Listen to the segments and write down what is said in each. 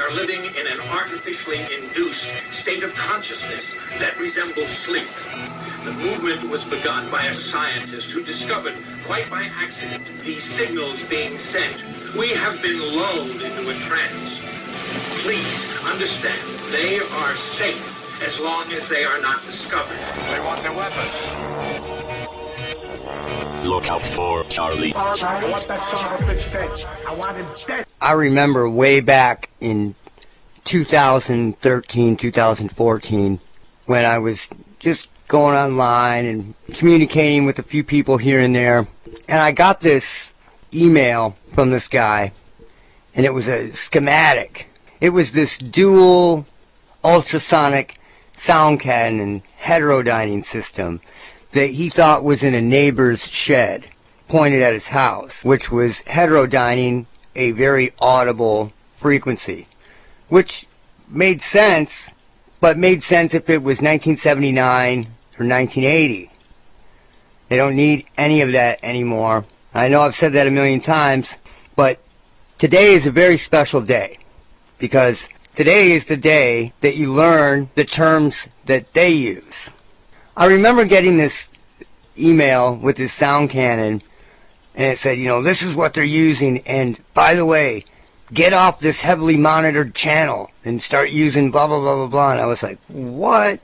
are living in an artificially induced state of consciousness that resembles sleep. The movement was begun by a scientist who discovered, quite by accident, these signals being sent. We have been lulled into a trance. Please understand, they are safe as long as they are not discovered. They want their weapons. Look out for Charlie. I want that son of a bitch dead. I want him dead. I remember way back in 2013, 2014, when I was just going online and communicating with a few people here and there, and I got this email from this guy, and it was a schematic. It was this dual ultrasonic sound cannon heterodyning system that he thought was in a neighbor's shed pointed at his house, which was heterodyning a very audible frequency, which made sense, but made sense if it was 1979 or 1980. They don't need any of that anymore. I know I've said that a million times, but today is a very special day, because today is the day that you learn the terms that they use. I remember getting this email with this sound cannon, and it said, this is what they're using, and by the way, get off this heavily monitored channel and start using blah, blah, blah, blah, blah. And I was like, what?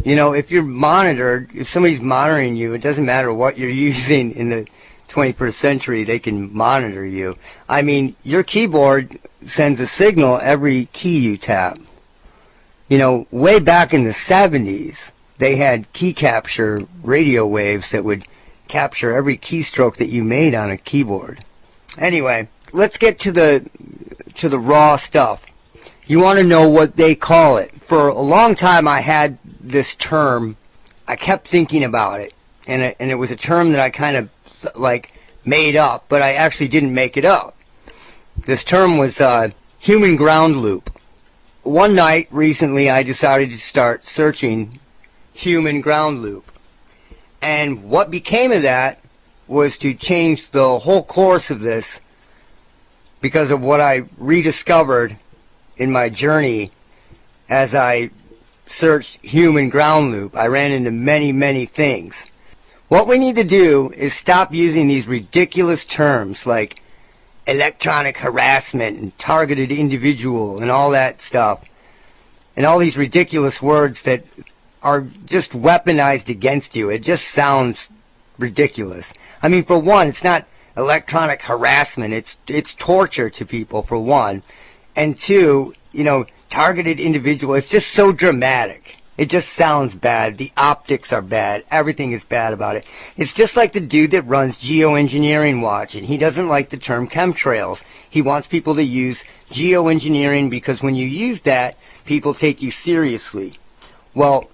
If you're monitored, if somebody's monitoring you, it doesn't matter what you're using in the 21st century, they can monitor you. I mean, your keyboard sends a signal every key you tap. Way back in the 70s, they had key capture radio waves that would capture every keystroke that you made on a keyboard. Anyway, let's get to the raw stuff. You want to know what they call it. For a long time I had this term. I kept thinking about it, and it was a term that I kind of made up, but I actually didn't make it up. This term was human ground loop. One night recently I decided to start searching human ground loop. And what became of that was to change the whole course of this because of what I rediscovered in my journey as I searched human ground loop. I ran into many, many things. What we need to do is stop using these ridiculous terms like electronic harassment and targeted individual and all that stuff, and all these ridiculous words that are just weaponized against you. It just sounds ridiculous. I mean, for one, it's not electronic harassment. It's torture to people, for one. And two, targeted individual. It's just so dramatic. It just sounds bad. The optics are bad. Everything is bad about it. It's just like the dude that runs Geoengineering Watch, and he doesn't like the term chemtrails. He wants people to use geoengineering because when you use that, people take you seriously. Well,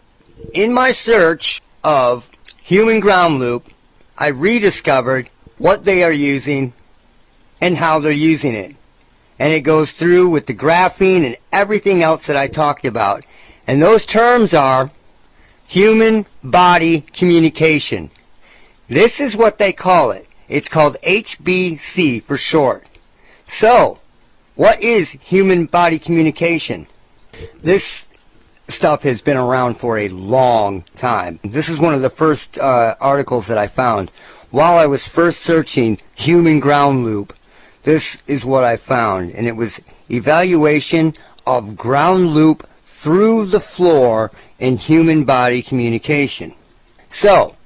in my search of human ground loop, I rediscovered what they are using and how they're using it. And it goes through with the graphene and everything else that I talked about. And those terms are human body communication. This is what they call it. It's called HBC for short. So, what is human body communication? This stuff has been around for a long time. This is one of the first articles that I found. While I was first searching human ground loop, this is what I found, and it was evaluation of ground loop through the floor in human body communication. So,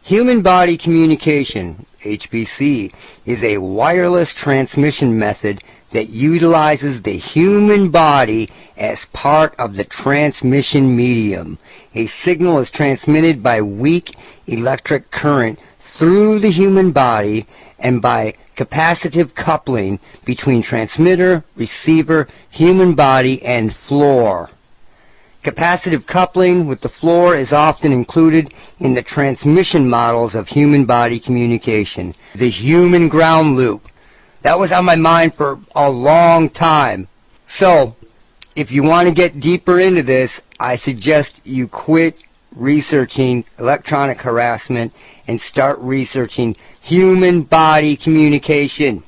human body communication, HBC, is a wireless transmission method that utilizes the human body as part of the transmission medium. A signal is transmitted by weak electric current through the human body and by capacitive coupling between transmitter, receiver, human body, and floor. Capacitive coupling with the floor is often included in the transmission models of human body communication. The human ground loop. That was on my mind for a long time. So, if you want to get deeper into this, I suggest you quit researching electronic harassment and start researching human body communication.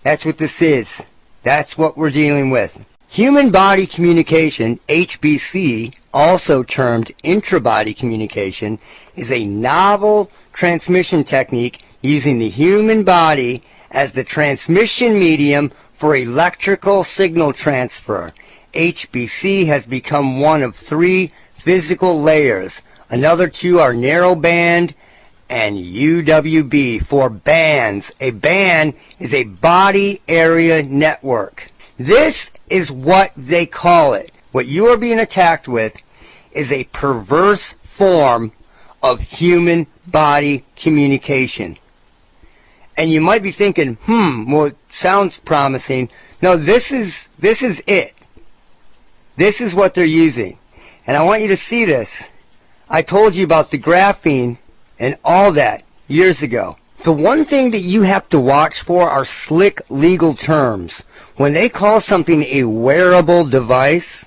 That's what this is. That's what we're dealing with. Human body communication, HBC, also termed intra-body communication, is a novel transmission technique using the human body as the transmission medium for electrical signal transfer. HBC has become one of 3 physical layers. Another 2 are narrowband and UWB for bands. A band is a body area network. This is what they call it. What you are being attacked with is a perverse form of human body communication. And you might be thinking, well, it sounds promising. No, this is it. This is what they're using. And I want you to see this. I told you about the graphene and all that years ago. The one thing that you have to watch for are slick legal terms. When they call something a wearable device,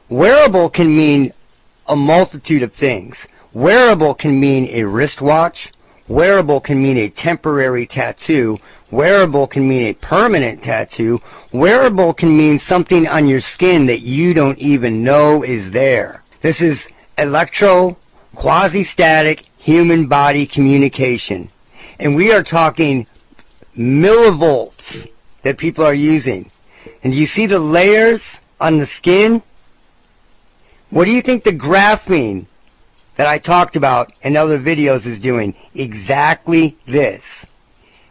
wearable can mean a multitude of things. Wearable can mean a wristwatch. Wearable can mean a temporary tattoo. Wearable can mean a permanent tattoo. Wearable can mean something on your skin that you don't even know is there. This is quasi-static human body communication. And we are talking millivolts that people are using. And do you see the layers on the skin? What do you think the graphene that I talked about in other videos is doing? Exactly this.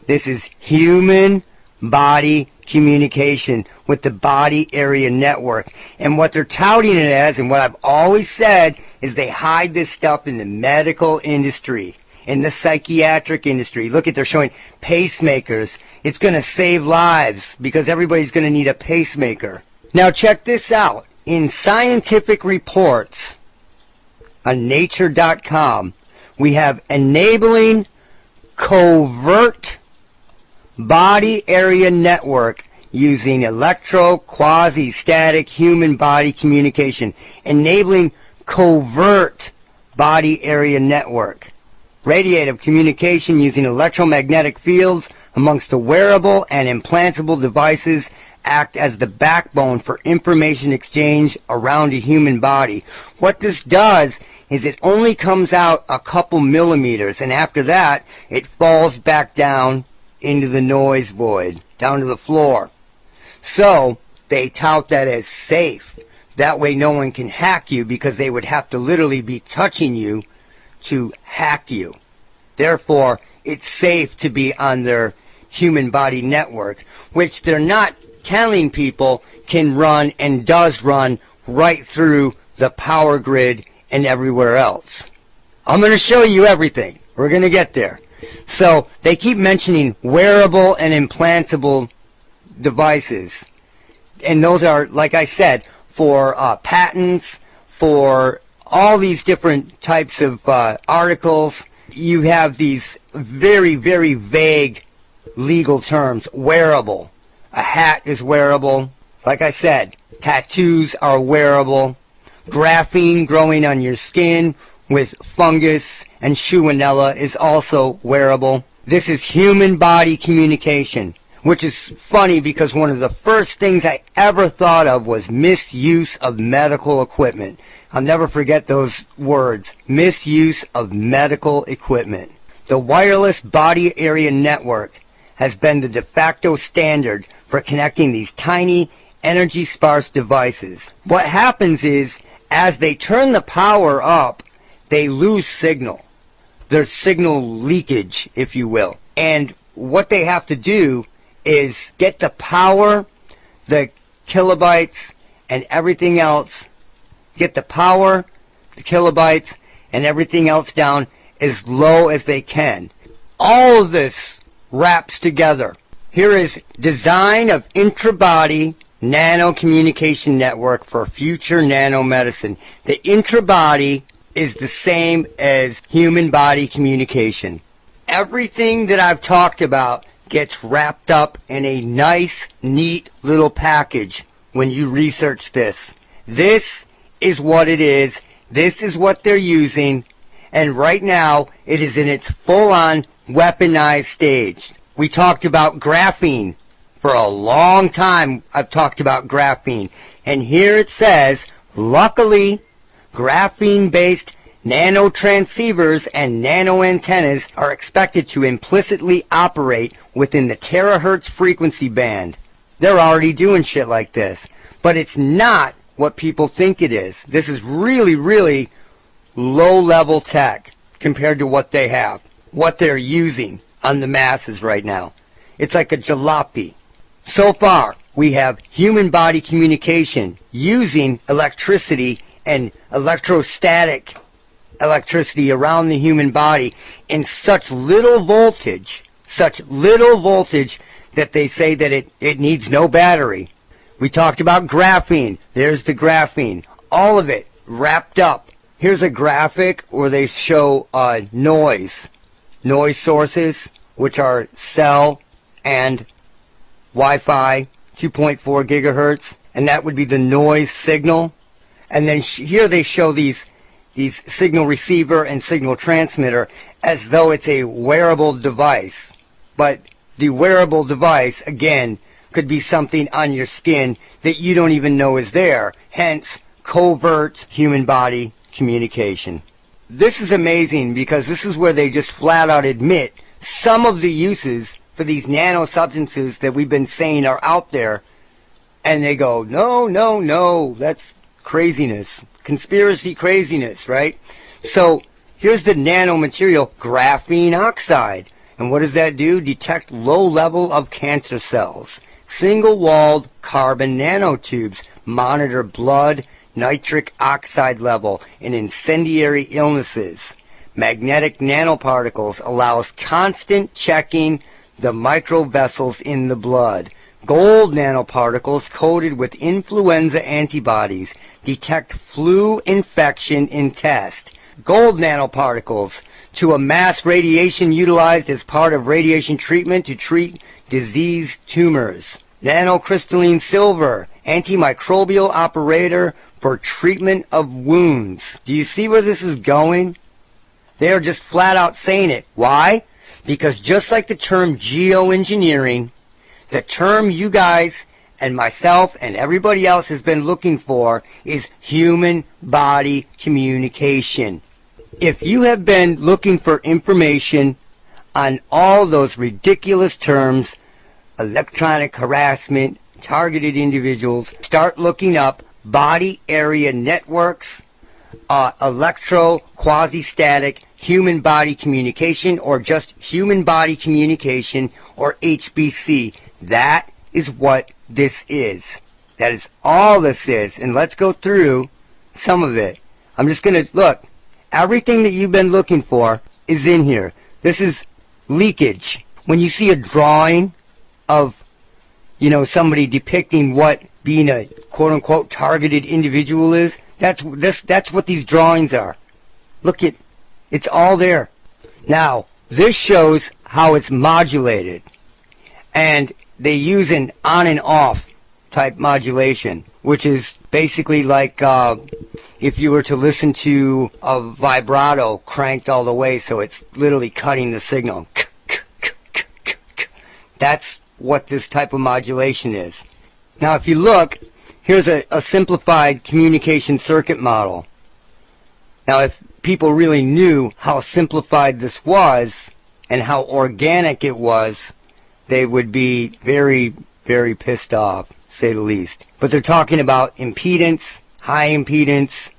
This is human body communication with the body area network. And what they're touting it as, and what I've always said, is they hide this stuff in the medical industry, in the psychiatric industry. Look at, they're showing pacemakers. It's going to save lives because everybody's going to need a pacemaker. Now check this out. In scientific reports on nature.com, we have enabling covert body area network using quasi-static human body communication. Enabling covert body area network. Radiative communication using electromagnetic fields amongst the wearable and implantable devices act as the backbone for information exchange around a human body. What this does is it only comes out a couple millimeters, and after that it falls back down into the noise void, down to the floor. So they tout that as safe. That way no one can hack you, because they would have to literally be touching you to hack you. Therefore, it's safe to be on their human body network, which they're not telling people can run and does run right through the power grid and everywhere else. I'm going to show you everything. We're going to get there. So they keep mentioning wearable and implantable devices. And those are, like I said, for patents, for all these different types of articles. You have these very, very vague legal terms. Wearable. A hat is wearable. Like I said, tattoos are wearable. Graphene growing on your skin with fungus and Shewanella is also wearable. This is human body communication, which is funny because one of the first things I ever thought of was misuse of medical equipment. I'll never forget those words. Misuse of medical equipment. The wireless body area network has been the de facto standard for connecting these tiny, energy-sparse devices. What happens is, as they turn the power up, they lose signal. There's signal leakage, if you will. And what they have to do is get the power, the kilobytes, and everything else, get the power, the kilobytes, and everything else down as low as they can. All of this wraps together. Here is design of intra-body nano communication network for future nanomedicine. The intra-body is the same as human body communication. Everything that I've talked about gets wrapped up in a nice, neat little package when you research this. This is what it is. This is what they're using. And right now, it is in its full-on weaponized stage. We talked about graphene For a long time, I've talked about graphene. And here it says, luckily, graphene-based nanotransceivers and nanoantennas are expected to implicitly operate within the terahertz frequency band. They're already doing shit like this. But it's not what people think it is. This is really, really low-level tech compared to what they have, what they're using on the masses right now. It's like a jalopy. So far, we have human body communication using electricity and electrostatic electricity around the human body in such little voltage that they say that it needs no battery. We talked about graphene. There's the graphene. All of it wrapped up. Here's a graphic where they show noise sources, which are cell and Wi-Fi 2.4 gigahertz, and that would be the noise signal. And then here they show these signal receiver and signal transmitter as though it's a wearable device. But the wearable device, again, could be something on your skin that you don't even know is there. Hence, covert human body communication. This is amazing because this is where they just flat out admit some of the uses for these nano substances that we've been saying are out there, and they go, no, that's craziness, conspiracy craziness, right? So here's the nanomaterial graphene oxide. And what does that do? Detect low level of cancer cells. Single-walled carbon nanotubes monitor blood nitric oxide level in incendiary illnesses. Magnetic nanoparticles allows constant checking the microvessels in the blood. Gold nanoparticles coated with influenza antibodies detect flu infection in test. Gold nanoparticles to a mass radiation utilized as part of radiation treatment to treat diseased tumors. Nanocrystalline silver, antimicrobial operator for treatment of wounds. Do you see where this is going? They are just flat out saying it. Why? Because just like the term geoengineering, the term you guys and myself and everybody else has been looking for is human body communication. If you have been looking for information on all those ridiculous terms, electronic harassment, targeted individuals, start looking up body area networks, quasi-static human body communication, or just human body communication, or HBC. That is what this is. That is all this is. And let's go through some of it. I'm just going to, look, everything that you've been looking for is in here. This is leakage. When you see a drawing of, somebody depicting what being a quote-unquote targeted individual is, that's what these drawings are. Look at, it's all there. Now, this shows how it's modulated. And they use an on and off type modulation, which is basically like if you were to listen to a vibrato cranked all the way, so it's literally cutting the signal. That's what this type of modulation is. Now, if you look, here's a simplified communication circuit model. Now, if people really knew how simplified this was and how organic it was, they would be very, very pissed off, to say the least. But they're talking about impedance, high impedance,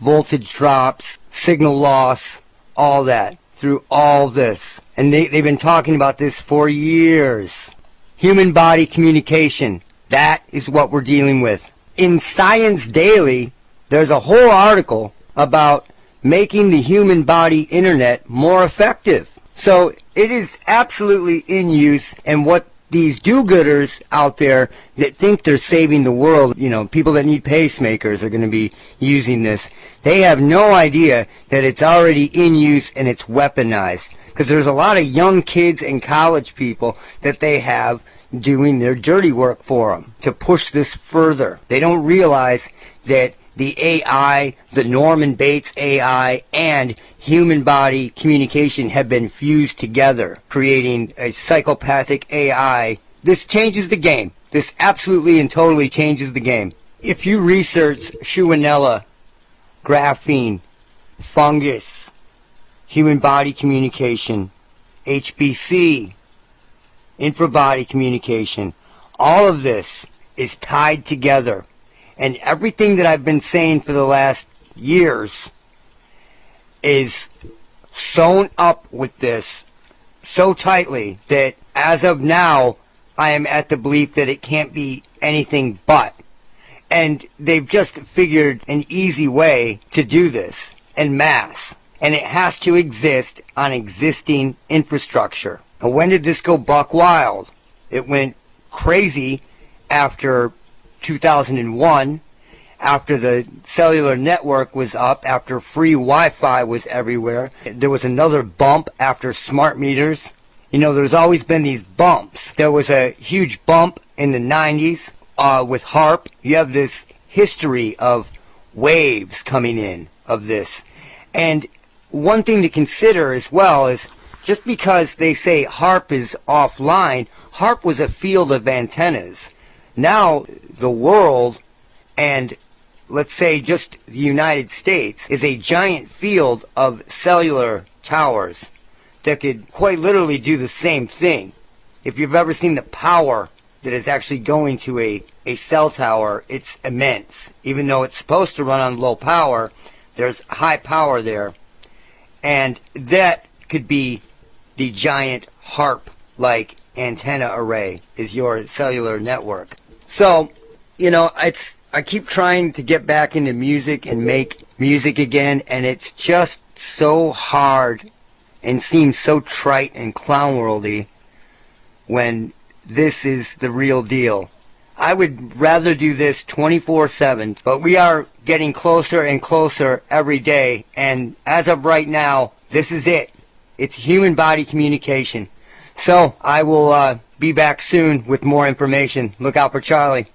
voltage drops, signal loss, all that, through all this. And they've been talking about this for years. Human body communication, that is what we're dealing with. In Science Daily, there's a whole article about making the human body internet more effective. So it is absolutely in use, and what these do-gooders out there that think they're saving the world, people that need pacemakers are going to be using this. They have no idea that it's already in use and it's weaponized. Because there's a lot of young kids and college people that they have doing their dirty work for them to push this further. They don't realize that the AI, the Norman Bates AI, and human body communication have been fused together, creating a psychopathic AI this changes the game. This absolutely and totally changes the game. If you research Shewanella, graphene, fungus, human body communication, HBC, infrabody communication, all of this is tied together. And everything that I've been saying for the last years is sewn up with this so tightly that as of now, I am at the belief that it can't be anything but. And they've just figured an easy way to do this en masse. And it has to exist on existing infrastructure. And when did this go buck wild? It went crazy after 2001, after the cellular network was up, after free Wi-Fi was everywhere. There was another bump after smart meters. You know, there's always been these bumps. There was a huge bump in the 90s with HARP. You have this history of waves coming in of this. And one thing to consider as well is just because they say HARP is offline, HARP was a field of antennas. Now the world, and let's say just the United States, is a giant field of cellular towers that could quite literally do the same thing. If you've ever seen the power that is actually going to a cell tower, it's immense. Even though it's supposed to run on low power, there's high power there. And that could be the giant HARP-like antenna array is your cellular network. So, you know, I keep trying to get back into music and make music again, and it's just so hard and seems so trite and clown-worldy when this is the real deal. I would rather do this 24/7, but we are getting closer and closer every day, and as of right now, this is it. It's human body communication. So I will be back soon with more information. Look out for Charlie.